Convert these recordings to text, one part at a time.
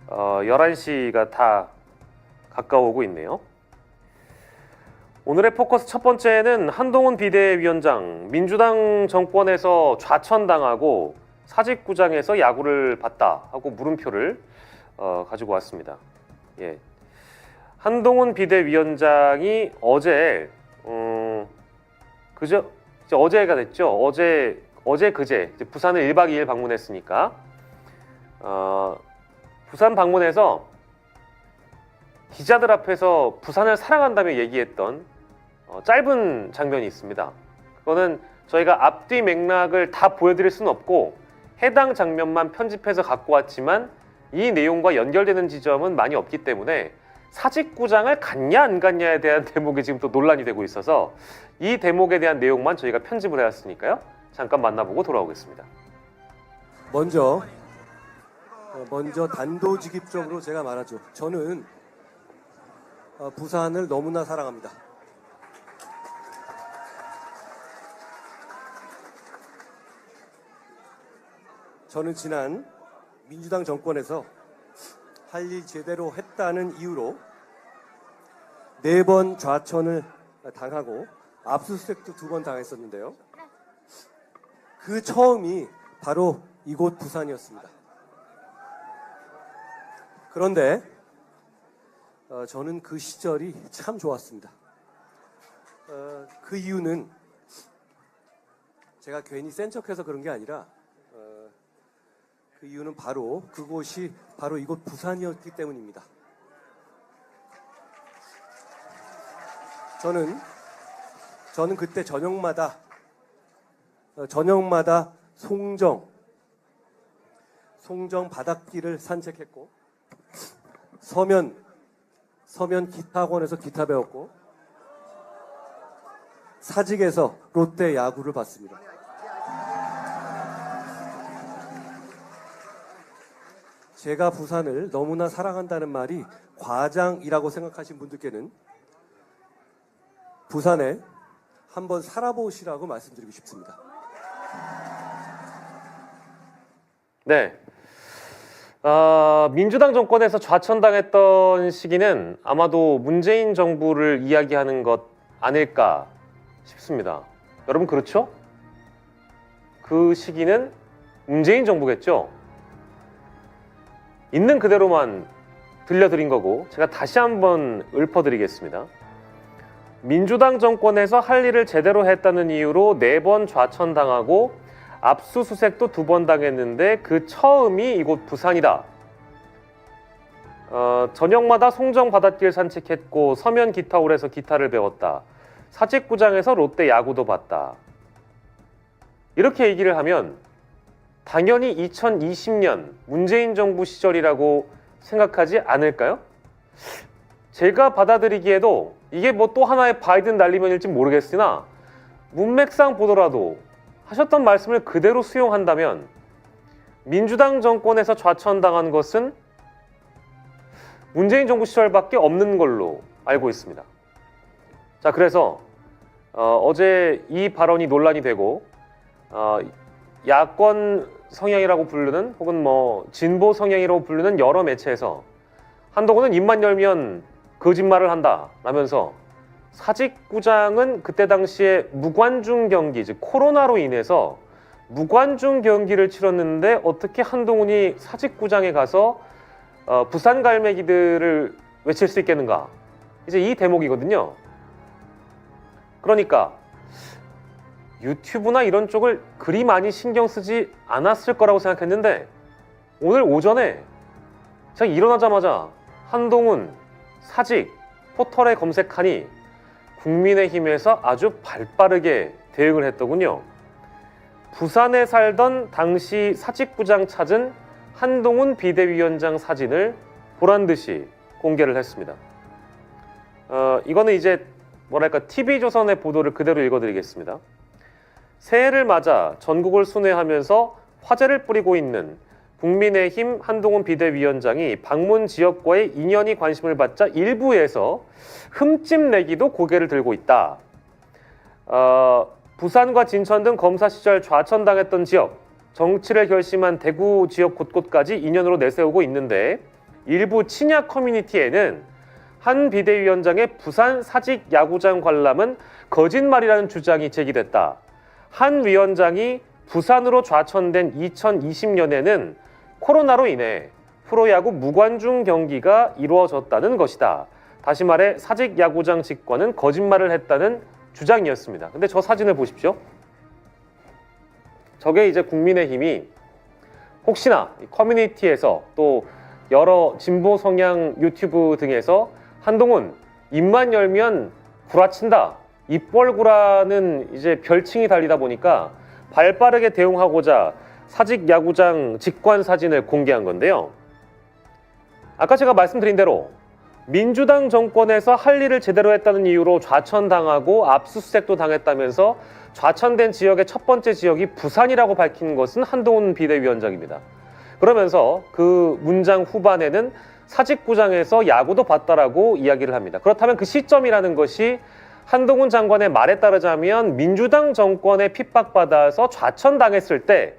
11시가 다 가까워오고 있네요. 오늘의 포커스 첫 번째는 한동훈 비대위원장, 민주당 정권에서 좌천당하고 사직구장에서 야구를 봤다 하고 물음표를 가지고 왔습니다. 예. 한동훈 비대위원장이 어제 어제가 됐죠. 어제 그제 부산을 1박 2일 방문했으니까 부산 방문해서 기자들 앞에서 부산을 사랑한다며 얘기했던 짧은 장면이 있습니다. 그거는 저희가 앞뒤 맥락을 다 보여드릴 수는 없고 해당 장면만 편집해서 갖고 왔지만 이 내용과 연결되는 지점은 많이 없기 때문에 사직구장을 갔냐 안 갔냐에 대한 대목이 지금 또 논란이 되고 있어서 이 대목에 대한 내용만 저희가 편집을 해왔으니까요. 잠깐 만나보고 돌아오겠습니다. 먼저 단도직입적으로 제가 말하죠. 저는 부산을 너무나 사랑합니다. 저는 지난 민주당 정권에서 할 일 제대로 했다는 이유로 4번 좌천을 당하고 압수수색도 2번 당했었는데요. 그 처음이 바로 이곳 부산이었습니다. 그런데 저는 그 시절이 참 좋았습니다. 그 이유는 제가 괜히 센 척해서 그런 게 아니라 그 이유는 바로 그곳이 바로 이곳 부산이었기 때문입니다. 저는 그때 저녁마다 송정 바닷길을 산책했고 서면 기타학원에서 기타 배웠고 사직에서 롯데 야구를 봤습니다. 제가 부산을 너무나 사랑한다는 말이 과장이라고 생각하신 분들께는 부산에 한번 살아보시라고 말씀드리고 싶습니다. 네. 민주당 정권에서 좌천당했던 시기는 아마도 문재인 정부를 이야기하는 것 아닐까 싶습니다. 여러분 그렇죠? 그 시기는 문재인 정부겠죠? 있는 그대로만 들려드린 거고 제가 다시 한번 읊어드리겠습니다. 민주당 정권에서 할 일을 제대로 했다는 이유로 4번 좌천당하고 압수수색도 2번 당했는데 그 처음이 이곳 부산이다. 저녁마다 송정 바닷길 산책했고 서면 기타홀에서 기타를 배웠다. 사직구장에서 롯데 야구도 봤다. 이렇게 얘기를 하면 당연히 2020년 문재인 정부 시절이라고 생각하지 않을까요? 제가 받아들이기에도 이게 뭐 또 하나의 바이든 날리면일지 모르겠으나 문맥상 보더라도 하셨던 말씀을 그대로 수용한다면 민주당 정권에서 좌천당한 것은 문재인 정부 시절밖에 없는 걸로 알고 있습니다. 자, 그래서 어제 이 발언이 논란이 되고 야권 성향이라고 부르는 혹은 뭐 진보 성향이라고 부르는 여러 매체에서 한동훈은 입만 열면 거짓말을 한다 라면서 사직구장은 그때 당시에 무관중 경기, 즉 코로나로 인해서 무관중 경기를 치렀는데 어떻게 한동훈이 사직구장에 가서 부산 갈매기들을 외칠 수 있겠는가? 이제 이 대목이거든요. 그러니까 유튜브나 이런 쪽을 그리 많이 신경 쓰지 않았을 거라고 생각했는데 오늘 오전에 제가 일어나자마자 한동훈 사직 포털에 검색하니 국민의힘에서 아주 발빠르게 대응을 했더군요. 부산에 살던 당시 사직구장 찾은 한동훈 비대위원장 사진을 보란듯이 공개를 했습니다. 이거는 이제 뭐랄까 TV조선의 보도를 그대로 읽어드리겠습니다. 새해를 맞아 전국을 순회하면서 화제를 뿌리고 있는 국민의힘 한동훈 비대위원장이 방문 지역과의 인연이 관심을 받자 일부에서 흠집내기도 고개를 들고 있다. 부산과 진천 등 검사 시절 좌천당했던 지역, 정치를 결심한 대구 지역 곳곳까지 인연으로 내세우고 있는데 일부 친야 커뮤니티에는 한 비대위원장의 부산 사직 야구장 관람은 거짓말이라는 주장이 제기됐다. 한 위원장이 부산으로 좌천된 2020년에는 코로나로 인해 프로야구 무관중 경기가 이루어졌다는 것이다. 다시 말해 사직 야구장 직관은 거짓말을 했다는 주장이었습니다. 근데 저 사진을 보십시오. 저게 이제 국민의힘이 혹시나 커뮤니티에서 또 여러 진보 성향 유튜브 등에서 한동훈 입만 열면 구라친다, 입벌구라는 이제 별칭이 달리다 보니까 발빠르게 대응하고자 사직 야구장 직관 사진을 공개한 건데요. 아까 제가 말씀드린 대로 민주당 정권에서 할 일을 제대로 했다는 이유로 좌천당하고 압수수색도 당했다면서 좌천된 지역의 첫 번째 지역이 부산이라고 밝힌 것은 한동훈 비대위원장입니다. 그러면서 그 문장 후반에는 사직구장에서 야구도 봤다라고 이야기를 합니다. 그렇다면 그 시점이라는 것이 한동훈 장관의 말에 따르자면 민주당 정권에 핍박받아서 좌천당했을 때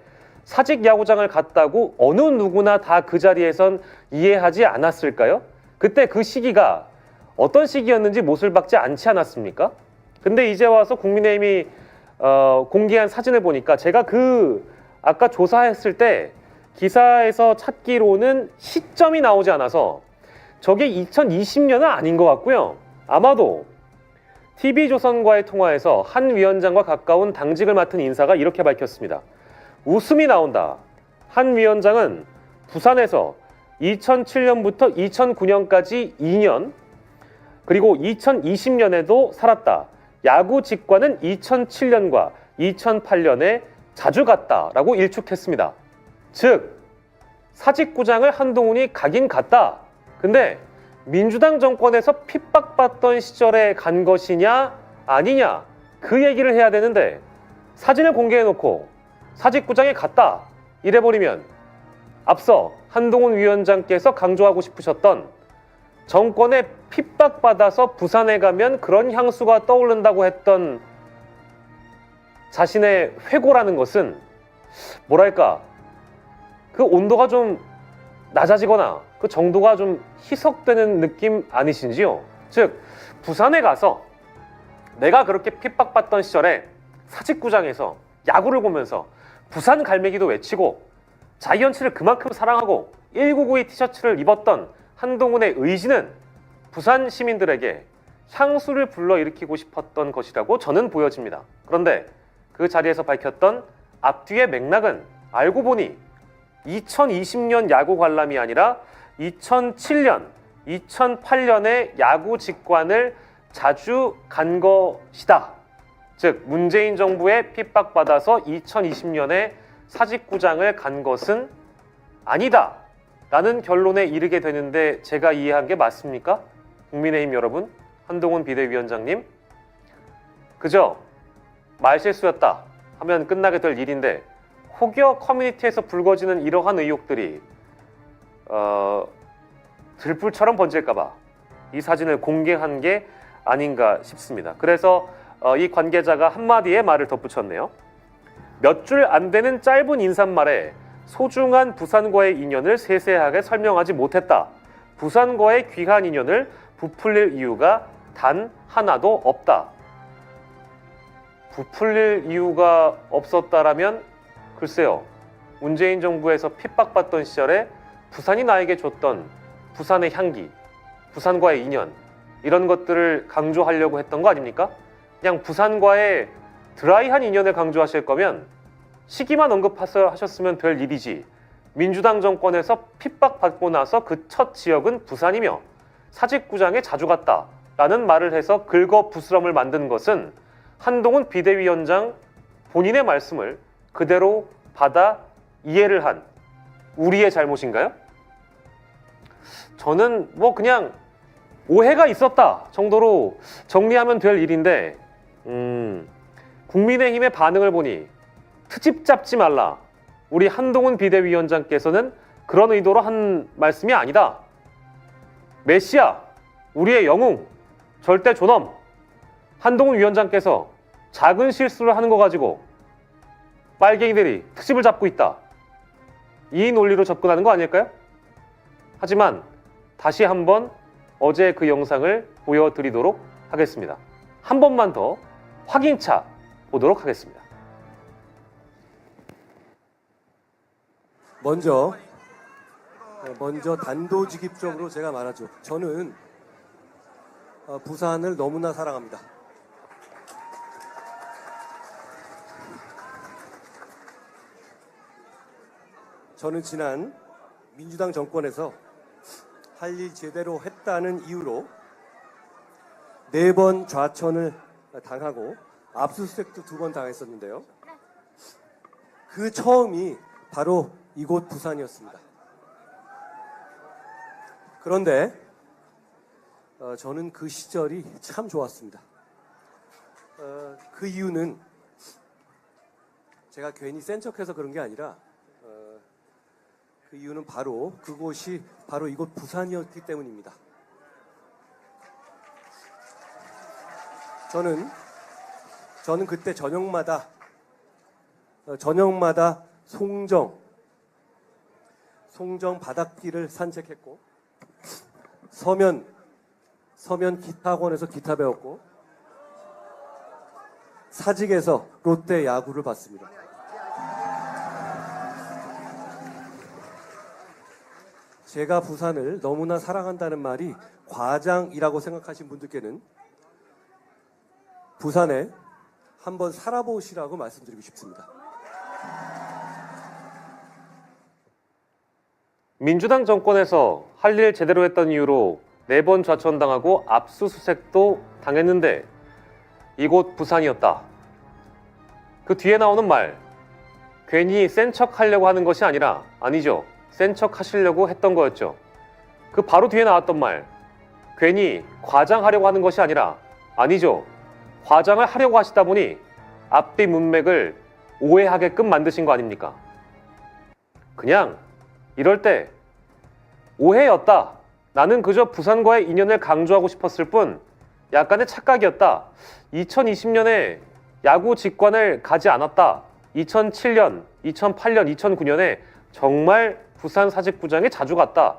사직 야구장을 갔다고 어느 누구나 다 그 자리에선 이해하지 않았을까요? 그때 그 시기가 어떤 시기였는지 못을 박지 않지 않았습니까? 근데 이제 와서 국민의힘이 공개한 사진을 보니까 제가 아까 조사했을 때 기사에서 찾기로는 시점이 나오지 않아서 저게 2020년은 아닌 것 같고요. 아마도 TV조선과의 통화에서 한 위원장과 가까운 당직을 맡은 인사가 이렇게 밝혔습니다. 웃음이 나온다. 한 위원장은 부산에서 2007년부터 2009년까지 2년, 그리고 2020년에도 살았다. 야구 직관은 2007년과 2008년에 자주 갔다라고 일축했습니다. 즉, 사직구장을 한동훈이 가긴 갔다. 근데 민주당 정권에서 핍박받던 시절에 간 것이냐 아니냐 그 얘기를 해야 되는데 사진을 공개해놓고 사직구장에 갔다 이래버리면 앞서 한동훈 위원장께서 강조하고 싶으셨던 정권에 핍박받아서 부산에 가면 그런 향수가 떠오른다고 했던 자신의 회고라는 것은 뭐랄까 그 온도가 좀 낮아지거나 그 정도가 좀 희석되는 느낌 아니신지요? 즉 부산에 가서 내가 그렇게 핍박받던 시절에 사직구장에서 야구를 보면서 부산 갈매기도 외치고 자이언츠를 그만큼 사랑하고 1992 티셔츠를 입었던 한동훈의 의지는 부산 시민들에게 향수를 불러일으키고 싶었던 것이라고 저는 보여집니다. 그런데 그 자리에서 밝혔던 앞뒤의 맥락은 알고 보니 2020년 야구 관람이 아니라 2007년, 2008년에 야구 직관을 자주 간 것이다. 즉 문재인 정부에 핍박받아서 2020년에 사직구장을 간 것은 아니다 라는 결론에 이르게 되는데 제가 이해한 게 맞습니까? 국민의힘 여러분, 한동훈 비대위원장님, 그저 말실수였다 하면 끝나게 될 일인데 혹여 커뮤니티에서 불거지는 이러한 의혹들이 들불처럼 번질까봐 이 사진을 공개한 게 아닌가 싶습니다. 그래서 이 관계자가 한마디의 말을 덧붙였네요. 몇 줄 안 되는 짧은 인사말에 소중한 부산과의 인연을 세세하게 설명하지 못했다. 부산과의 귀한 인연을 부풀릴 이유가 단 하나도 없다. 부풀릴 이유가 없었다라면 글쎄요. 문재인 정부에서 핍박받던 시절에 부산이 나에게 줬던 부산의 향기, 부산과의 인연 이런 것들을 강조하려고 했던 거 아닙니까? 그냥 부산과의 드라이한 인연을 강조하실 거면 시기만 언급하셨으면 될 일이지 민주당 정권에서 핍박받고 나서 그 첫 지역은 부산이며 사직구장에 자주 갔다라는 말을 해서 긁어부스럼을 만든 것은 한동훈 비대위원장 본인의 말씀을 그대로 받아 이해를 한 우리의 잘못인가요? 저는 뭐 그냥 오해가 있었다 정도로 정리하면 될 일인데 국민의힘의 반응을 보니 트집 잡지 말라. 우리 한동훈 비대위원장께서는 그런 의도로 한 말씀이 아니다. 메시아, 우리의 영웅, 절대 존엄. 한동훈 위원장께서 작은 실수를 하는 거 가지고 빨갱이들이 트집을 잡고 있다. 이 논리로 접근하는 거 아닐까요? 하지만 다시 한번 어제 그 영상을 보여드리도록 하겠습니다. 한 번만 더 확인차 보도록 하겠습니다. 먼저 단도직입적으로 제가 말하죠. 저는 부산을 너무나 사랑합니다. 저는 지난 민주당 정권에서 할 일 제대로 했다는 이유로 4번 좌천을 당하고 압수수색도 2번 당했었는데요. 그 처음이 바로 이곳 부산이었습니다. 그런데 저는 그 시절이 참 좋았습니다. 그 이유는 제가 괜히 센 척해서 그런 게 아니라 그 이유는 바로 그곳이 바로 이곳 부산이었기 때문입니다. 저는 그때 저녁마다 송정 바닷길을 산책했고 서면 기타학원에서 기타 배웠고 사직에서 롯데 야구를 봤습니다. 제가 부산을 너무나 사랑한다는 말이 과장이라고 생각하신 분들께는 부산에 한번 살아보시라고 말씀드리고 싶습니다. 민주당 정권에서 할 일 제대로 했던 이유로 4번 좌천당하고 압수수색도 당했는데 이곳 부산이었다. 그 뒤에 나오는 말, 괜히 센 척 하려고 하는 것이 아니라, 아니죠. 센 척 하시려고 했던 거였죠. 그 바로 뒤에 나왔던 말, 괜히 과장하려고 하는 것이 아니라, 아니죠. 과장을 하려고 하시다 보니 앞뒤 문맥을 오해하게끔 만드신 거 아닙니까? 그냥 이럴 때 오해였다. 나는 그저 부산과의 인연을 강조하고 싶었을 뿐 약간의 착각이었다. 2020년에 야구 직관을 가지 않았다. 2007년, 2008년, 2009년에 정말 부산 사직구장에 자주 갔다.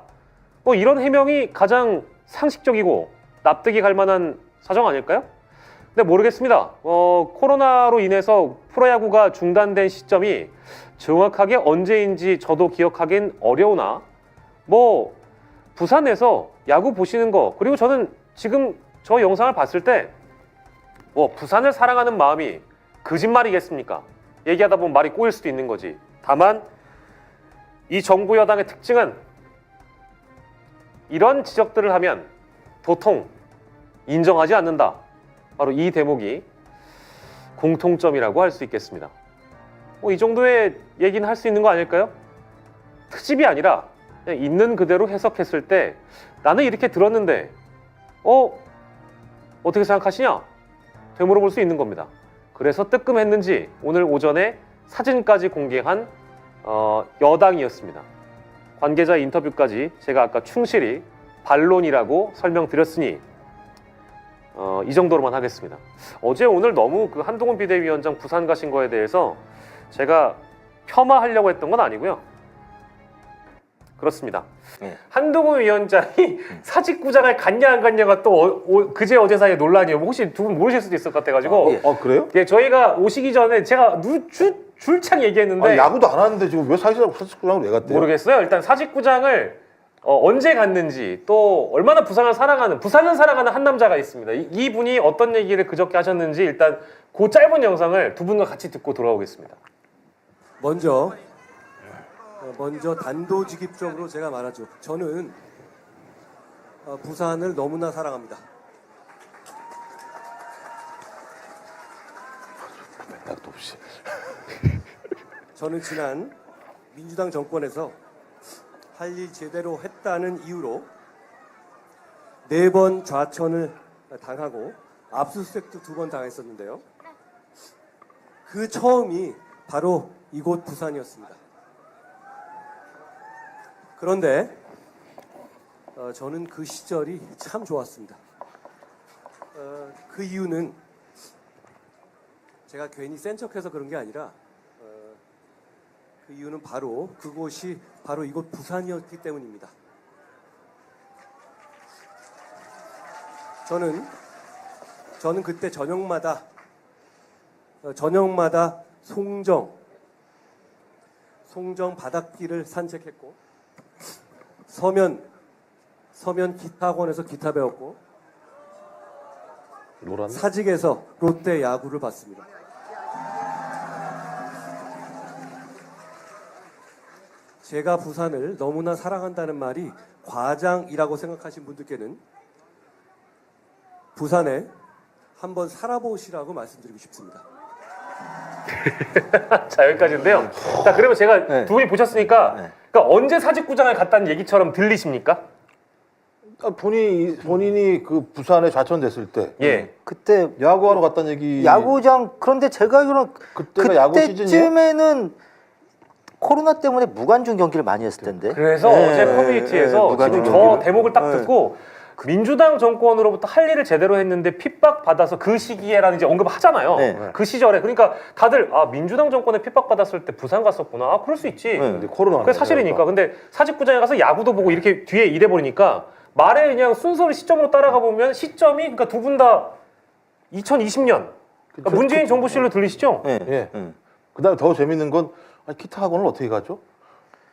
뭐 이런 해명이 가장 상식적이고 납득이 갈 만한 사정 아닐까요? 근데 모르겠습니다. 코로나로 인해서 프로야구가 중단된 시점이 정확하게 언제인지 저도 기억하긴 어려우나 뭐 부산에서 야구 보시는 거, 그리고 저는 지금 저 영상을 봤을 때 뭐 부산을 사랑하는 마음이 거짓말이겠습니까? 얘기하다 보면 말이 꼬일 수도 있는 거지. 다만 이 정부 여당의 특징은 이런 지적들을 하면 도통 인정하지 않는다. 바로 이 대목이 공통점이라고 할 수 있겠습니다. 이 정도의 얘기는 할 수 있는 거 아닐까요? 트집이 아니라 그냥 있는 그대로 해석했을 때 나는 이렇게 들었는데 어떻게 생각하시냐? 되물어볼 수 있는 겁니다. 그래서 뜨끔했는지 오늘 오전에 사진까지 공개한 여당이었습니다. 관계자 인터뷰까지 제가 아까 충실히 반론이라고 설명드렸으니 이 정도로만 하겠습니다. 어제 오늘 너무 그 한동훈 비대위원장 부산 가신 거에 대해서 제가 폄하하려고 했던 건 아니고요. 그렇습니다. 한동훈 위원장이 사직구장을 갔냐 안 갔냐가 또 그제 어제 사이에 논란이에요. 혹시 두 분 모르실 수도 있을 것 같아가지고. 그래요? 예, 저희가 오시기 전에 제가 줄창 얘기했는데 야구도 안 하는데 지금 왜 사직구장을 왜 갔대요? 모르겠어요. 일단 사직구장을 언제 갔는지, 또 얼마나 부산을 사랑하는 한 남자가 있습니다. 이분이 어떤 얘기를 그저께 하셨는지 일단 그 짧은 영상을 두 분과 같이 듣고 돌아오겠습니다. 먼저 단도직입적으로 제가 말하죠. 저는 부산을 너무나 사랑합니다. 맥락도 없이. 저는 지난 민주당 정권에서 할 일 제대로 했다는 이유로 4번 좌천을 당하고 압수수색도 2번 당했었는데요. 그 처음이 바로 이곳 부산이었습니다. 그런데 저는 그 시절이 참 좋았습니다. 그 이유는 제가 괜히 센 척해서 그런 게 아니라 그 이유는 바로 그곳이 바로 이곳 부산이었기 때문입니다. 저는 그때 저녁마다 송정 바닷길을 산책했고 서면 기타 학원에서 기타 배웠고 노란. 사직에서 롯데 야구를 봤습니다. 제가 부산을 너무나 사랑한다는 말이 과장이라고 생각하신 분들께는 부산에 한번 살아보시라고 말씀드리고 싶습니다. 자 여기까지인데요. 자 그러면 제가 네. 두 분이 보셨으니까 네. 그러니까 언제 사직구장을 갔다는 얘기처럼 들리십니까? 그러니까 본인이 그 부산에 좌천됐을 때 예. 그때 야구하러 갔다는 얘기. 야구장 그런데 제가 알기로는 그때가 야구 시즌이에요? 그때쯤에는 코로나 때문에 무관중 경기를 많이 했을 텐데. 그래서 네, 어제 커뮤니티에서 무관중 지금 저 경기를. 대목을 딱 네. 듣고 민주당 정권으로부터 할 일을 제대로 했는데 핍박 받아서 그 시기에라는 이제 언급을 하잖아요. 네. 그 시절에 그러니까 다들 아 민주당 정권에 핍박 받았을 때 부산 갔었구나. 아 그럴 수 있지. 네. 근데 코로나. 그게 사실이니까. 근데 사직구장에 가서 야구도 보고 이렇게 뒤에 이래 버리니까 말에 그냥 순서를 시점으로 따라가 보면 시점이 그러니까 두 분 다 2020년 그러니까 문재인 정부 시절로 들리시죠? 네. 예. 네. 그다음에 더 재밌는 건 아니, 기타 학원을 어떻게 가죠?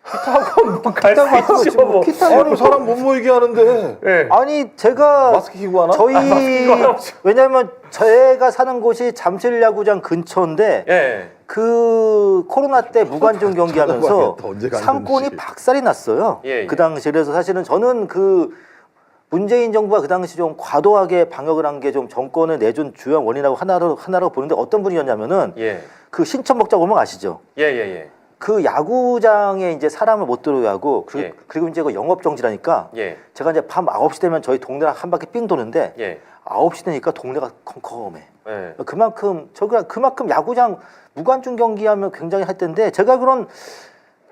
학원 뭐갈 기타 수 있죠. 학원, 뭐. 기타 아니, 학원을 뭐 사람 못 모이게 하는데 예. 아니 제가 마스크 끼고 하나? 저희 마스크 끼고 하나? 왜냐면 제가 사는 곳이 잠실야구장 근처인데 예. 그 코로나 때 무관중 경기하면서 찾아봐야겠다, 언제 갔는지. 상권이 박살이 났어요. 예, 예. 그 당시 그래서 사실은 저는 그 문재인 정부가 그 당시 좀 과도하게 방역을 한 게 좀 정권을 내준 주요 원인이라고 하나로 보는데 어떤 분이었냐면은 예. 그 신천먹자 오면 아시죠? 예, 예, 예. 그 야구장에 이제 사람을 못 들어오게 하고 예. 그리고 이제 그 영업 정지라니까 예. 제가 이제 밤 9시 되면 저희 동네랑 한 바퀴 삥 도는데 예. 9시 되니까 동네가 컴컴해. 예. 그만큼 야구장 무관중 경기하면 굉장히 할 텐데 제가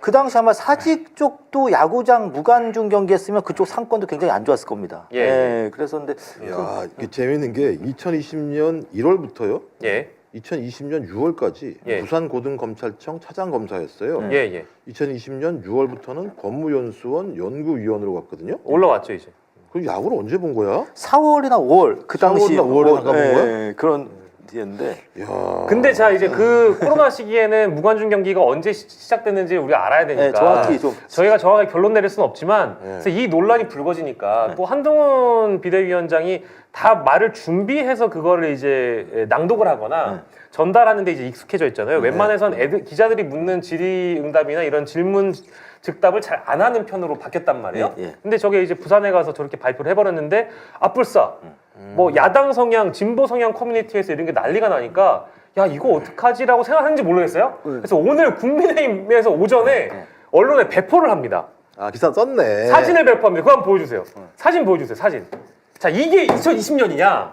그 당시 아마 사직 쪽도 야구장 무관중 경기했으면 그쪽 상권도 굉장히 안 좋았을 겁니다. 예. 그래서 근데 야, 이게 재밌는 게 2020년 1월부터요. 예. 2020년 6월까지 예. 부산고등검찰청 차장검사였어요. 예, 예. 2020년 6월부터는 법무연수원 연구위원으로 갔거든요. 올라왔죠, 이제. 그럼 야구를 언제 본 거야? 4월이나 5월 그 당시 4월이나 5월에 나가본 거야? 그런 뒤였는데 야. 근데 자 이제 그 코로나 시기에는 무관중 경기가 언제 시작됐는지 우리가 알아야 되니까 정확히 좀 저희가 정확하게 결론 내릴 수는 없지만 네. 그래서 이 논란이 불거지니까 또 한동훈 비대위원장이 다 말을 준비해서 그거를 이제 낭독을 하거나 전달하는데 이제 익숙해져 있잖아요. 웬만해선 기자들이 묻는 질의응답이나 이런 질문 즉답을 잘 안 하는 편으로 바뀌었단 말이에요. 예, 예. 근데 저게 이제 부산에 가서 저렇게 발표를 해버렸는데 아뿔싸 뭐 야당 성향, 진보 성향 커뮤니티에서 이런 게 난리가 나니까 야 이거 어떡하지라고 생각하는지 모르겠어요. 그래서 오늘 국민의힘에서 오전에 언론에 배포를 합니다. 아, 기사 썼네. 사진을 배포합니다. 그거 한번 보여주세요. 사진 보여주세요. 사진. 자 이게 2020년이냐?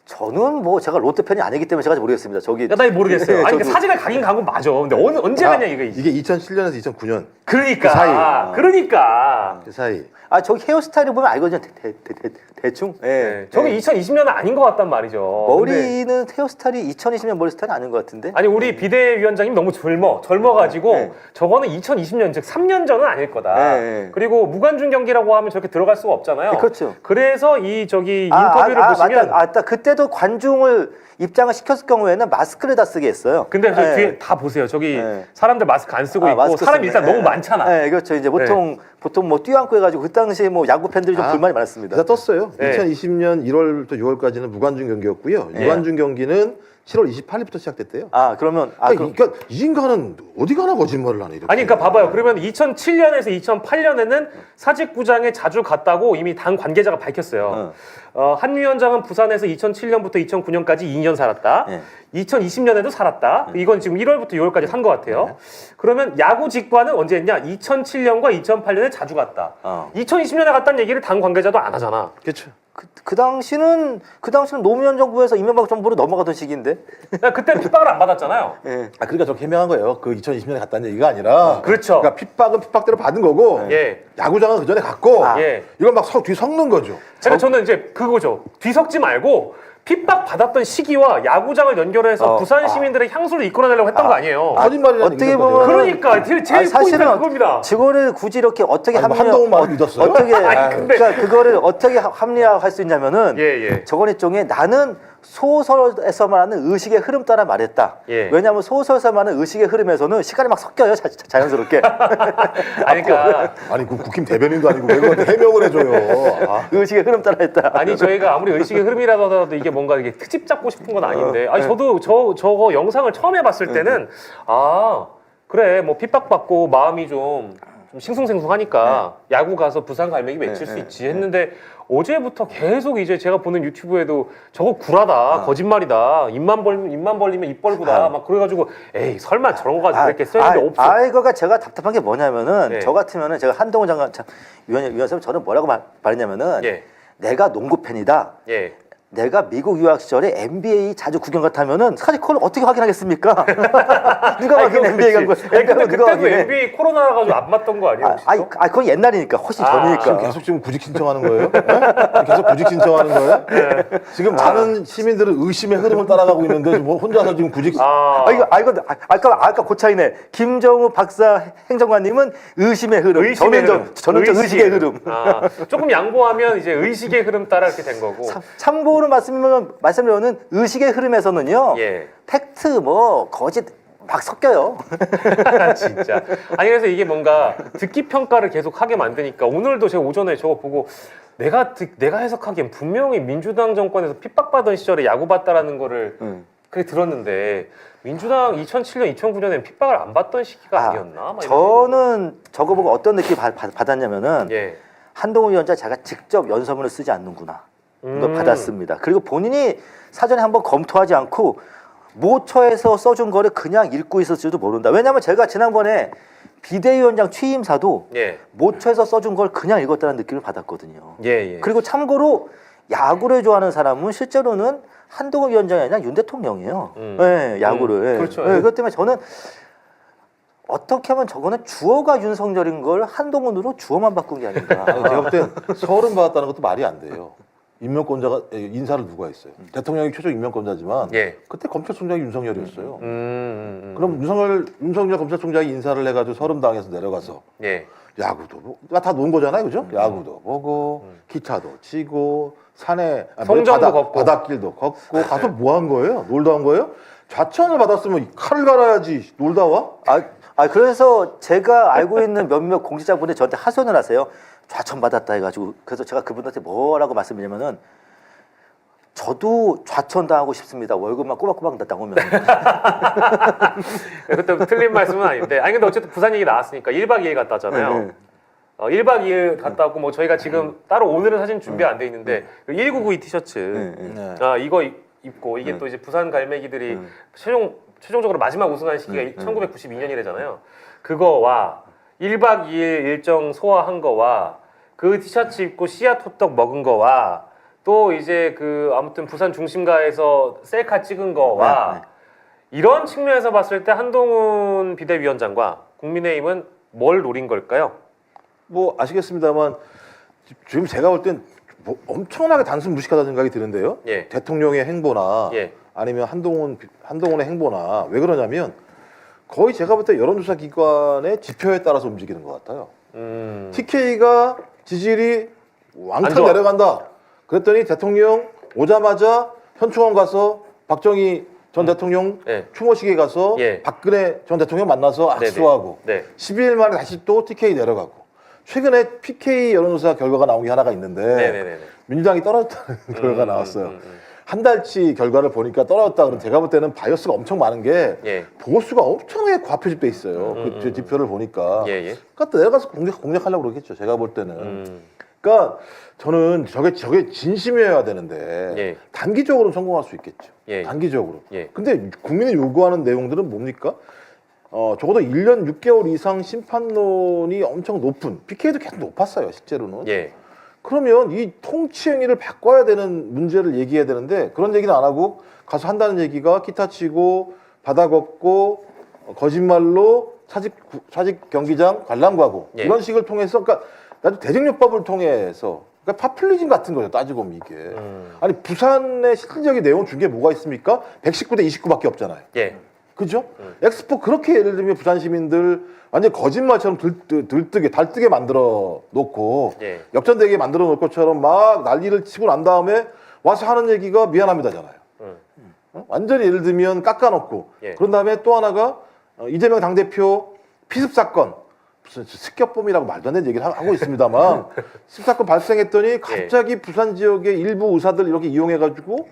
저는 뭐 제가 롯데 팬이 아니기 때문에 제가 잘 모르겠습니다. 저기 나 모르겠어요. 아니 그 저도- 사진을 가긴 간 건 맞아. 근데 언제 갔냐 이거. 이게 2007년에서 2009년 그러니까. 그 사이. 그러니까. 그 사이. 저기 헤어스타일을 보면 알거든요. 대충. 네. 저게 2020년은 아닌 것 같단 말이죠. 근데 머리는 헤어스타일이 2020년 머리 스타일이 아닌 것 같은데. 아니 우리 비대위원장님 너무 젊어가지고 네. 저거는 2020년 즉 3년 전은 아닐 거다. 네. 그리고 무관중 경기라고 하면 저렇게 들어갈 수가 없잖아요. 네, 그렇죠. 그래서 이 저기 인터뷰를 보시면 맞다. 그때도 관중을 입장을 시켰을 경우에는 마스크를 다 쓰게 했어요. 근데 저 네. 뒤에 다 보세요. 저기 네. 사람들 마스크 안 쓰고 있고 마스크 사람이 쓰네. 일단 너무 많잖아. 네, 그렇죠. 이제 보통 뭐 뛰어안고 해가지고 그 당시에 뭐 야구 팬들이 좀 불만이 많았습니다. 기사 떴어요. 네. 2020년 1월부터 6월까지는 무관중 경기였고요. 네. 무관중 경기는 7월 28일부터 시작됐대요. 그러면 그러니까 이 인간은 어디 가나 거짓말을 하네. 이렇게. 아니 그러니까 봐봐요. 그러면 2007년에서 2008년에는 사직구장에 자주 갔다고 이미 당 관계자가 밝혔어요. 한 위원장은 부산에서 2007년부터 2009년까지 2년 살았다. 네. 2020년에도 살았다. 이건 지금 1월부터 6월까지 산 것 같아요. 그러면 야구 직관은 언제 했냐? 2007년과 2008년에 자주 갔다. 2020년에 갔다는 얘기를 당 관계자도 안 하잖아. 그렇죠. 그 당시는 노무현 정부에서 이명박 정부로 넘어가던 시기인데. 그때 핍박을 안 받았잖아요. 예. 그러니까 저 해명한 거예요. 그 2020년에 갔다는 얘기가 아니라. 그렇죠. 그러니까 핍박은 핍박대로 받은 거고. 예. 야구장은 그 전에 갔고. 예. 이걸 막 뒤섞는 거죠. 제가 저는 이제 그거죠. 뒤섞지 말고 핍박 받았던 시기와 야구장을 연결해서 부산 시민들의 향수를 이끌어내려고 했던 거 아니에요. 거짓말이라는 어떻게 얘기가 보면 그러니까 제일 포인트가 사실은 그겁니다. 저거를 굳이 이렇게 어떻게 아니, 뭐 한동훈만 믿었어요? 어떻게 근데- 그러니까 그거를 어떻게 합리화할 수 있냐면은 예. 저건 일종의 나는 소설에서 말하는 의식의 흐름 따라 말했다. 예. 왜냐하면 소설에서 말하는 의식의 흐름에서는 시간이 막 섞여요 자연스럽게. 아니 그러니까 아니 그 국힘 대변인도 아니고 왜 그걸 해명을 해줘요? 아. 의식의 흐름 따라 했다. 아니 저희가 아무리 의식의 흐름이라도 하더라도 이게 뭔가 이게 특집 잡고 싶은 건 아닌데 아니 저도 저거 영상을 처음에 봤을 때는 아 그래 뭐 핍박받고 마음이 좀 싱숭생숭하니까 야구 가서 부산 갈매기 맺힐 수 있지 했는데 어제부터 계속 이제 제가 보는 유튜브에도 저거 구라다 거짓말이다 입만 벌리면 입 벌구다 막 그래가지고 에이 설마 저런 거 가지고 그랬겠어요? 근데 없어. 이거가 제가 답답한 게 뭐냐면은 예. 저 같으면은 제가 한동훈 장관 위원장님 저는 뭐라고 말했냐면은 예. 내가 농구 팬이다. 예. 내가 미국 유학 시절에 NBA 자주 구경 갔다면은 사실 그걸 어떻게 확인하겠습니까? 누가 확인 NBA 간 거야? 근데 누가 그때도 확인해? NBA 코로나 가지고 안 맞던 거 아니에요? 그건 옛날이니까 훨씬 아, 지금 전이니까. 계속 지금 구직 신청하는 거예요? 네? 계속 구직 신청하는 거예요? 지금 많은 시민들은 의심의 흐름을 따라가고 있는데 뭐 혼자서 지금 구직 아까 고차이네. 김정우 박사 행정관님은 의심의 흐름. 저는 의식의 흐름. 아, 조금 양보하면 이제 의식의 흐름 따라 이렇게 된 거고. 참고로 말씀드리면 의식의 흐름에서는요. 예. 팩트 뭐 거짓 막 섞여요. 진짜. 아니 그래서 이게 뭔가 듣기 평가를 계속 하게 만드니까 오늘도 제가 오전에 저거 보고 내가 해석하기엔 분명히 민주당 정권에서 핍박받은 시절에 야구 봤다라는 거를 그렇게 들었는데 민주당 2007년, 2009년엔 핍박을 안 받던 시기가 아니었나? 막 이런 저는 저거 보고 어떤 느낌 받았냐면은 예. 한동훈 위원장 자기가 직접 연설문을 쓰지 않는구나. 이걸 받았습니다. 그리고 본인이 사전에 한번 검토하지 않고 모처에서 써준 거를 그냥 읽고 있었을지도 모른다. 왜냐하면 제가 지난번에 비대위원장 취임사도 예. 모처에서 써준 걸 그냥 읽었다는 느낌을 받았거든요. 예. 그리고 참고로 야구를 좋아하는 사람은 실제로는 한동훈 위원장이 아니라 윤 대통령이에요. 예, 야구를. 그렇죠. 예, 그것 때문에 저는 어떻게 하면 저거는 주어가 윤석열인 걸 한동훈으로 주어만 바꾼 게 아닌가. 아니, 제가 볼 땐 서울은 받았다는 것도 말이 안 돼요. 임명권자가 인사를 누가 했어요? 대통령이 최종 임명권자지만 예. 그때 검찰총장이 윤석열이었어요. 그럼 그럼 윤석열 검찰총장이 인사를 해가지고 서름당에서 내려가서 예. 야구도 보고 다 논 거잖아요, 그죠? 야구도 보고 기차도 치고 산에 성정도 걷고. 바닷길도 걷고 가서 뭐 한 거예요? 놀다 온 거예요? 좌천을 받았으면 칼을 갈아야지 놀다 와? 그래서 제가 알고 있는 몇몇 공직자분이 저한테 하소연을 하세요. 좌천 받았다 해가지고. 그래서 제가 그분한테 뭐라고 말씀드리냐면은 저도 좌천 당하고 싶습니다. 월급만 꼬박꼬박 나오면. 그때 틀린 말씀은 아닌데 아니 근데 어쨌든 부산 얘기 나왔으니까 1박 2일 갔다 왔잖아요. 1박 2일 갔다 왔고 뭐 저희가 지금 따로 오늘은 사진 준비 안 돼 있는데 1992 티셔츠 네. 이거 입고 이게 또 이제 부산 갈매기들이 최종적으로 마지막 우승한 시기가 1992년이래잖아요. 그거와 1박 2일 일정 소화한 거와 그 티셔츠 입고 씨앗 호떡 먹은 거와 또 이제 그 아무튼 부산 중심가에서 셀카 찍은 거와 이런 측면에서 봤을 때 한동훈 비대위원장과 국민의힘은 뭘 노린 걸까요? 뭐 아시겠습니다만 지금 제가 볼 땐 뭐 엄청나게 단순 무식하다는 생각이 드는데요. 예. 대통령의 행보나 예. 아니면 한동훈의 행보나 왜 그러냐면 거의 제가 볼 때 여론조사 기관의 지표에 따라서 움직이는 것 같아요. TK가 지지율이 안 왕창 좋아. 내려간다. 그랬더니 대통령 오자마자 현충원 가서 박정희 전 대통령 예. 추모식에 가서 예. 박근혜 전 대통령 만나서 악수하고 네. 12일 만에 다시 또 TK 내려가고 최근에 PK 여론조사 결과가 나온 게 하나가 있는데 네네네. 민주당이 떨어졌다는 결과가 나왔어요. 한 달치 결과를 보니까 떨어졌다 그러면 제가 볼 때는 바이어스가 엄청 많은 게 예. 보수가 엄청나게 과표집돼 있어요. 그 지표를 보니까. 예. 그러니까 내려가서 공략하려고 그러겠죠. 제가 볼 때는. 그러니까 저는 저게 진심이어야 되는데 예. 단기적으로 성공할 수 있겠죠. 예. 단기적으로. 예. 근데 국민이 요구하는 내용들은 뭡니까? 적어도 1년 6개월 이상 심판론이 엄청 높은 PK도 계속 높았어요. 실제로는. 예. 그러면 이 통치 행위를 바꿔야 되는 문제를 얘기해야 되는데 그런 얘기는 안 하고 가서 한다는 얘기가 기타 치고 바다 걷고 거짓말로 사직 경기장 관람 가고 예. 이런 식을 통해서 그러니까 나도 대정요법을 통해서 그러니까 파퓰리즘 같은 거죠. 따지고 보면 이게. 아니 부산의 실질적인 내용 준 게 뭐가 있습니까? 119대 29밖에 없잖아요. 예. 그죠? 엑스포 그렇게 예를 들면 부산 시민들 완전 거짓말처럼 달뜨게 만들어 놓고 예. 역전되게 만들어 놓을 것처럼 막 난리를 치고 난 다음에 와서 하는 얘기가 미안합니다잖아요. 완전히 예를 들면 깎아놓고 예. 그런 다음에 또 하나가 이재명 당대표 피습 사건 무슨 습격범이라고 말도 안 되는 얘기를 하고 있습니다만 피습 사건 발생했더니 갑자기 부산 지역의 일부 의사들 이렇게 이용해가지고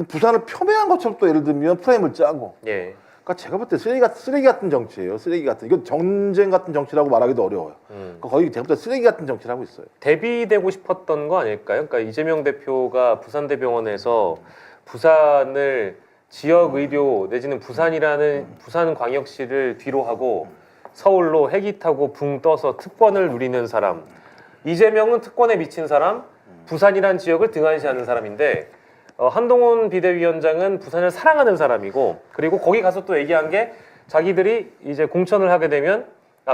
부산을 폄훼한 것처럼 또 예를 들면 프레임을 짜고 예. 그러니까 제가 볼 때 쓰레기 같은 정치예요. 쓰레기 같은. 이건 전쟁 같은 정치라고 말하기도 어려워요. 그러니까 거의 제가 볼 때 쓰레기 같은 정치를 하고 있어요. 대비되고 싶었던 거 아닐까요? 그러니까 이재명 대표가 부산대병원에서 부산을 지역 의료 내지는 부산광역시를 뒤로 하고 서울로 헬기 타고 붕 떠서 특권을 누리는 사람. 이재명은 특권에 미친 사람, 부산이란 지역을 등한시하는 사람인데 한동훈 비대위원장은 부산을 사랑하는 사람이고 그리고 거기 가서 또 얘기한 게 자기들이 이제 공천을 하게 되면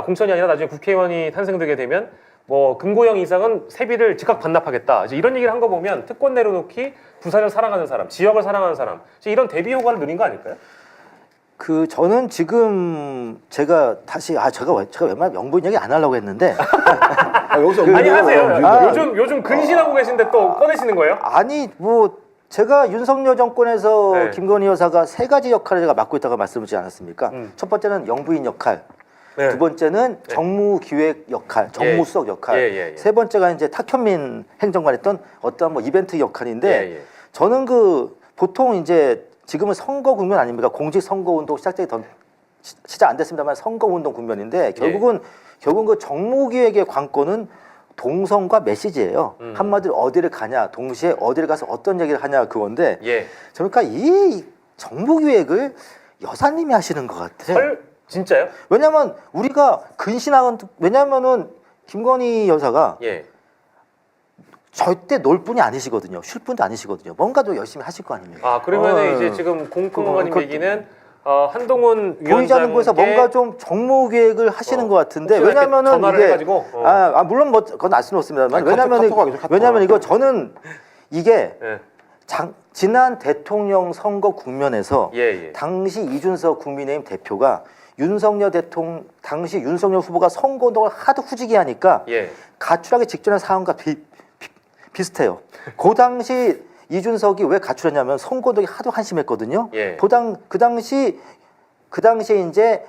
공천이 아니라 나중에 국회의원이 탄생되게 되면 뭐 금고형 이상은 세비를 즉각 반납하겠다. 이제 이런 얘기를 한 거 보면 특권 내려놓기 부산을 사랑하는 사람, 지역을 사랑하는 사람 이런 대비 효과를 누린 거 아닐까요? 저는 지금 제가 다시 제가 웬만하면 영부인 얘기 안 하려고 했는데 여기서 아니 하세요. 아, 요즘 근신하고 계신데 또 꺼내시는 거예요? 아니 뭐 제가 윤석열 정권에서 네. 김건희 여사가 세 가지 역할을 제가 맡고 있다고 말씀드리지 않았습니까? 첫 번째는 영부인 역할, 네. 두 번째는 정무기획 역할, 정무수석 역할, 예. 세 번째가 이제 탁현민 행정관 했던 어떤 뭐 이벤트 역할인데 예. 저는 보통 이제 지금은 선거 국면 아닙니까? 공직선거운동 시작 안 됐습니다만 선거운동 국면인데 결국은 그 정무기획의 관건은 동선과 메시지예요. 한마디로 어디를 가냐, 동시에 어디를 가서 어떤 얘기를 하냐 그건데 그러니까 이 정무기획을 여사님이 하시는 것 같아요. 진짜요? 왜냐면 우리가 왜냐면은 김건희 여사가 절대 놀 분이 아니시거든요. 쉴 분도 아니시거든요. 뭔가 좀 열심히 하실 거 아닙니까? 그러면 이제 지금 공풍어님 얘기는 한동훈 보이지 않는 곳에서 위원장께 뭔가 좀 정무기획을 하시는 것 같은데 혹시나 이렇게 왜냐면은 전화를 이게 해가지고 물론 뭐 그건 알 수는 없습니다만 아니, 카톡하겠죠, 카톡. 왜냐면 이거 저는 이게 예. 지난 대통령 선거 국면에서 예. 당시 이준석 국민의힘 대표가 당시 윤석열 후보가 선거운동을 하도 후지게 하니까 가출하기 직전의 상황과 비슷해요. 그 당시 이준석이 왜 가출했냐면 선거운동이 하도 한심했거든요. 그 당시에 이제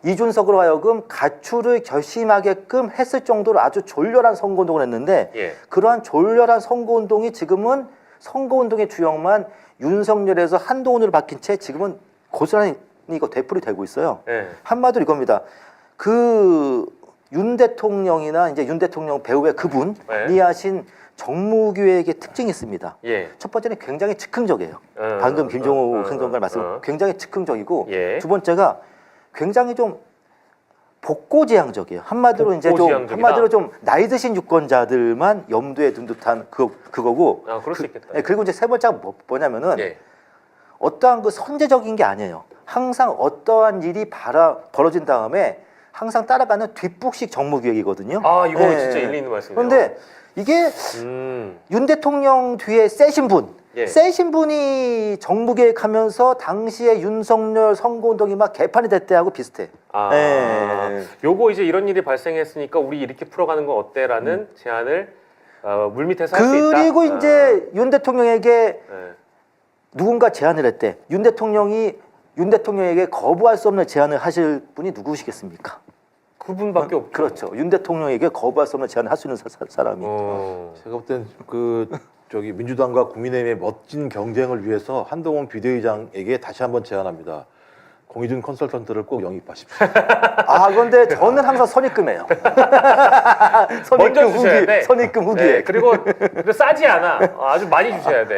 이준석으로 하여금 가출을 결심하게끔 했을 정도로 아주 졸렬한 선거운동을 했는데 그러한 졸렬한 선거운동이 지금은 선거운동의 주역만 윤석열에서 한동훈으로 바뀐 채 지금은 고스란히 이거 되풀이 되고 있어요. 한마디로 이겁니다. 윤 대통령이나 이제 윤 대통령 배후의 그분이 하신 정무기획의 특징이 있습니다. 첫 번째는 굉장히 즉흥적이에요. 방금 김종호 행정관 말씀 굉장히 즉흥적이고 두 번째가 굉장히 좀 복고지향적이에요. 한마디로 좀 나이 드신 유권자들만 염두에 둔 듯한 그거고. 그럴 수 있겠다. 그리고 이제 세 번째가 뭐냐면은 어떠한 선제적인 게 아니에요. 항상 어떠한 일이 벌어진 다음에 항상 따라가는 뒷북식 정무기획이거든요. 이거 진짜 일리 있는 말씀이에요. 그런데 이게 윤 대통령 뒤에 세신 분이 정무기획하면서 당시에 윤석열 선거운동이 막 개판이 됐대하고 비슷해. 요거 이제 이런 일이 발생했으니까 우리 이렇게 풀어가는 건 어때라는 제안을 물밑에서 할 수 있다. 그리고 이제 윤 대통령에게 누군가 제안을 했대. 윤 대통령에게 거부할 수 없는 제안을 하실 분이 누구시겠습니까? 그분밖에 없죠. 그렇죠. 윤 대통령에게 거부할 수 없는 제안을 할 수 있는 사람이. 제가 볼 땐 민주당과 국민의힘의 멋진 경쟁을 위해서 한동훈 비대위장에게 다시 한번 제안합니다. 공희준 컨설턴트를 꼭 영입하십시오. 그런데 저는 항상 선입금해요. 먼저 주셔야 돼. 선입금 후기에. 그리고 싸지 않아. 아주 많이 주셔야 돼.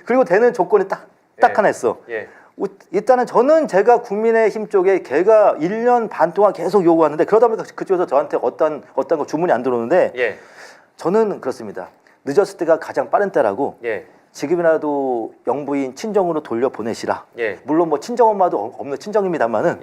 그리고 되는 조건이 딱 하나 있어. 일단은 저는 제가 국민의힘 쪽에 걔가 1년 반 동안 계속 요구하는데 그러다 보니까 그쪽에서 저한테 어떤 거 주문이 안 들어오는데 저는 그렇습니다. 늦었을 때가 가장 빠른 때라고 지금이라도 영부인 친정으로 돌려보내시라. 물론 뭐 친정엄마도 없는 친정입니다만은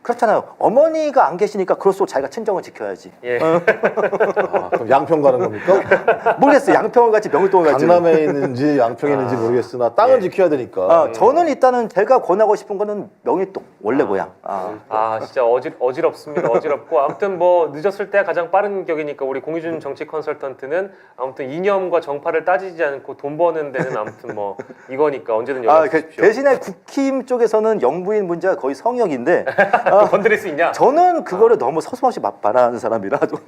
그렇잖아요. 어머니가 안 계시니까 그럴수록 자기가 친정을 지켜야지. 예. 아, 그럼 양평 가는 겁니까? 모르겠어요. 양평을 같이 명동을 같이. 강남에 있는지 양평에 있는지 모르겠으나 땅을 예. 지켜야 되니까. 아, 저는 일단은 제가 권하고 싶은 거는 명일동 원래 고향. 아 진짜 어지럽습니다. 어지럽고 아무튼 뭐 늦었을 때 가장 빠른 격이니까 우리 공유준 정치 컨설턴트는 아무튼 이념과 정파를 따지지 않고 돈 버는 데는 아무튼 뭐 이거니까 언제든 연락 주십시오. 대신에 국힘 쪽에서는 영부인 문제가 거의 성역인데 건드릴 수 있냐? 저는 그거를 너무 서슴없이 바라는 사람이라 좀